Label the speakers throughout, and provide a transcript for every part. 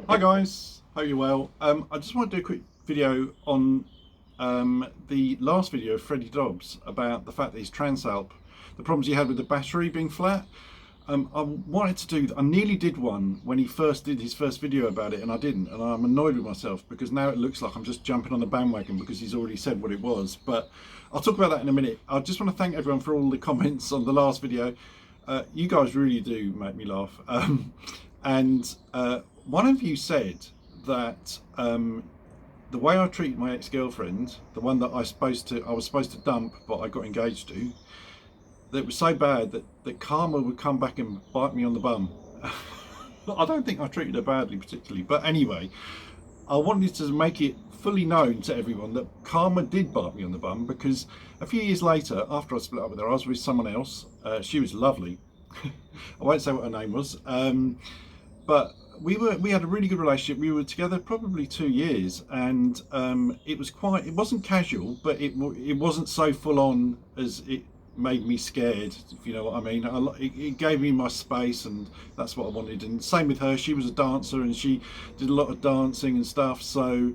Speaker 1: Hi guys, hope you're well. I just want to do a quick video on the last video of Freddie Dobbs about the fact that his Transalp, the problems he had with the battery being flat. I nearly did one when he first did his first video about it, and I didn't, and I'm annoyed with myself because now it looks like I'm just jumping on the bandwagon because he's already said what it was. But I'll talk about that in a minute. I just want to thank everyone for all the comments on the last video. You guys really do make me laugh. And one of you said that the way I treated my ex-girlfriend, the one that I was supposed to dump, but I got engaged to, that it was so bad that karma would come back and bite me on the bum. I don't think I treated her badly particularly, but anyway, I wanted to make it fully known to everyone that karma did bite me on the bum, because a few years later, after I split up with her, I was with someone else. She was lovely. I won't say what her name was, but we had a really good relationship. We were together probably 2 years, and it wasn't casual, but it wasn't so full on as it made me scared, if you know what I mean. It gave me my space, and that's what I wanted. And same with her. She was a dancer and she did a lot of dancing and stuff, so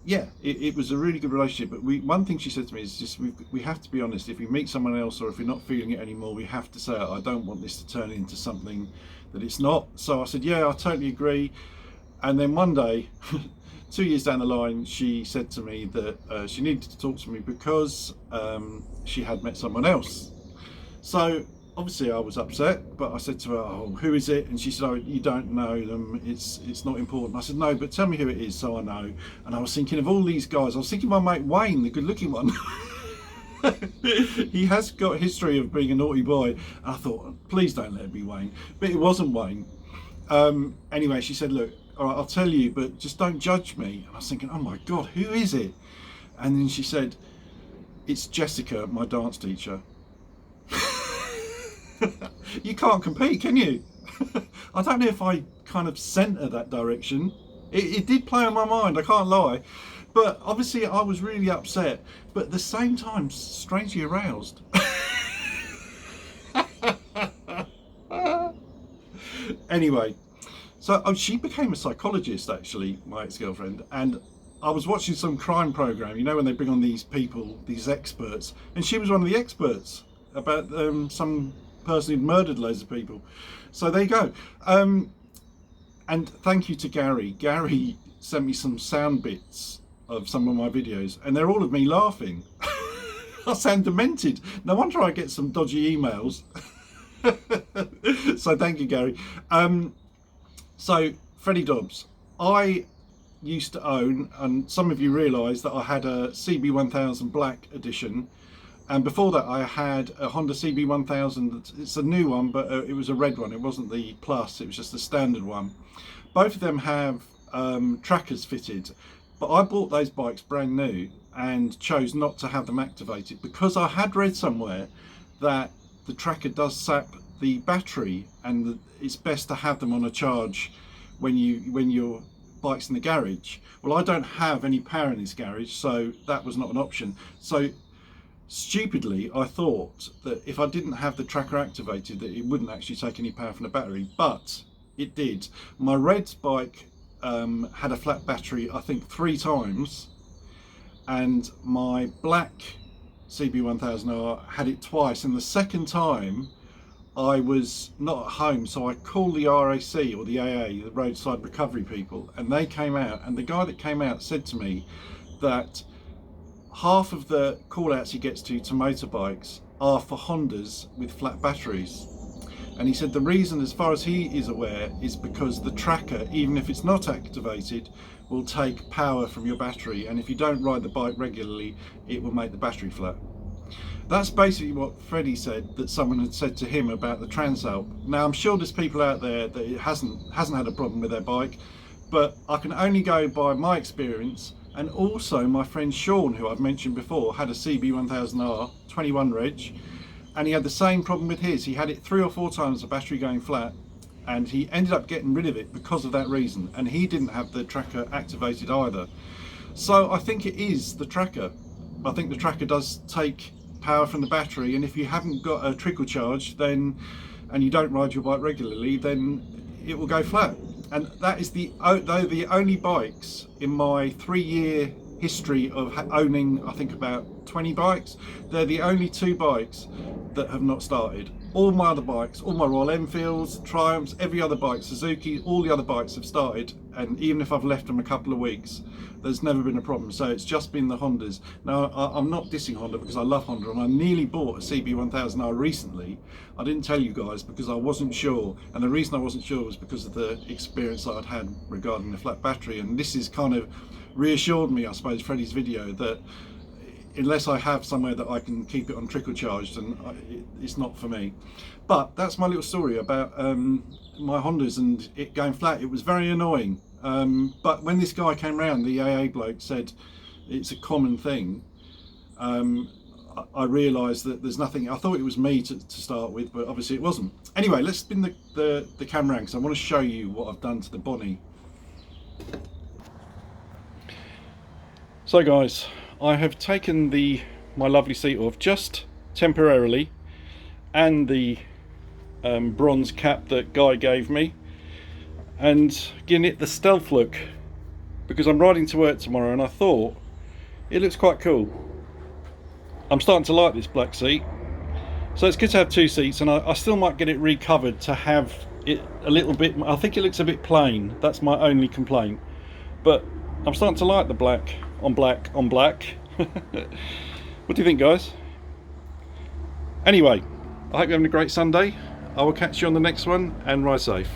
Speaker 1: yeah, it was a really good relationship. But one thing she said to me is just we have to be honest. If we meet someone else, or if we're not feeling it anymore, we have to say, I don't want this to turn into something that it's not. So I said, yeah, I totally agree. And then one day 2 years down the line, she said to me that she needed to talk to me because she had met someone else. So obviously I was upset, but I said to her, oh, who is it? And she said, oh, you don't know them, it's not important. I said, no, but tell me who it is so I know. And I was thinking of all these guys. I was thinking of my mate Wayne, the good looking one. He has got a history of being a naughty boy, and I thought, please don't let it be Wayne. But it wasn't Wayne. Anyway, she said, look, all right, I'll tell you, but just don't judge me. And I was thinking, oh my God, who is it? And then she said, it's Jessica, my dance teacher. You can't compete, can you? I don't know if I kind of sent her that direction. It did play on my mind, I can't lie. But obviously I was really upset, but at the same time, strangely aroused. Anyway, so she became a psychologist, actually, my ex-girlfriend, and I was watching some crime program, you know, when they bring on these people, these experts, and she was one of the experts about some person who'd murdered loads of people. So there you go. And thank you to Gary. Gary sent me some sound bits of some of my videos, and they're all of me laughing. I sound demented. No wonder I get some dodgy emails. So thank you, Gary. So Freddie Dobbs, I used to own, and some of you realise that I had a CB1000 Black Edition, and before that I had a Honda CB1000. It's a new one, but it was a red one. It wasn't the Plus, it was just the standard one. Both of them have trackers fitted, but I bought those bikes brand new and chose not to have them activated because I had read somewhere that the tracker does sap the battery, and it's best to have them on a charge when your bike's in the garage. Well, I don't have any power in this garage, so that was not an option. So stupidly I thought that if I didn't have the tracker activated, that it wouldn't actually take any power from the battery, but it did. My red bike had a flat battery, I think 3 times, and my black CB1000R had it twice, and the second time I was not at home, so I called the RAC, or the AA, the roadside recovery people, and they came out, and the guy that came out said to me that half of the call outs he gets to motorbikes are for Hondas with flat batteries. And he said the reason, as far as he is aware, is because the tracker, even if it's not activated, will take power from your battery, and if you don't ride the bike regularly, it will make the battery flat. That's basically what Freddie said that someone had said to him about the Transalp. Now, I'm sure there's people out there that it hasn't had a problem with their bike, but I can only go by my experience. And also my friend Sean, who I've mentioned before, had a CB1000R 21 reg, and he had the same problem with his. He had it 3 or 4 times, the battery going flat, and he ended up getting rid of it because of that reason, and he didn't have the tracker activated either. So I think it is the tracker. I think the tracker does take power from the battery, and if you haven't got a trickle charge, then, and you don't ride your bike regularly, then it will go flat. and that is the only bikes in my 3-year history of owning, I think, about 20 bikes. They're the only 2 bikes that have not started. All my other bikes, all my Royal Enfields, Triumphs, every other bike, Suzuki, all the other bikes have started, and even if I've left them a couple of weeks, there's never been a problem. So it's just been the Hondas. Now, I'm not dissing Honda because I love Honda, and I nearly bought a CB1000R recently. I didn't tell you guys because I wasn't sure, and the reason I wasn't sure was because of the experience that I'd had regarding the flat battery, and this is kind of reassured me, I suppose, Freddie's video, that unless I have somewhere that I can keep it on trickle charged, and it's not for me. But that's my little story about my Hondas and it going flat. It was very annoying, but when this guy came round, the AA bloke said it's a common thing, I realised that there's nothing. I thought it was me to start with, but obviously it wasn't. Anyway, let's spin the camera around because I want to show you what I've done to the Bonnie. So guys, I have taken my lovely seat off just temporarily, and the bronze cap that Guy gave me, and giving it the stealth look because I'm riding to work tomorrow, and I thought it looks quite cool. I'm starting to like this black seat, so it's good to have 2 seats, and I still might get it recovered to have it a little bit. I think it looks a bit plain. That's my only complaint, but I'm starting to like the black on black on black. What do you think, guys? Anyway, I hope you're having a great Sunday. I will catch you on the next one, and ride safe.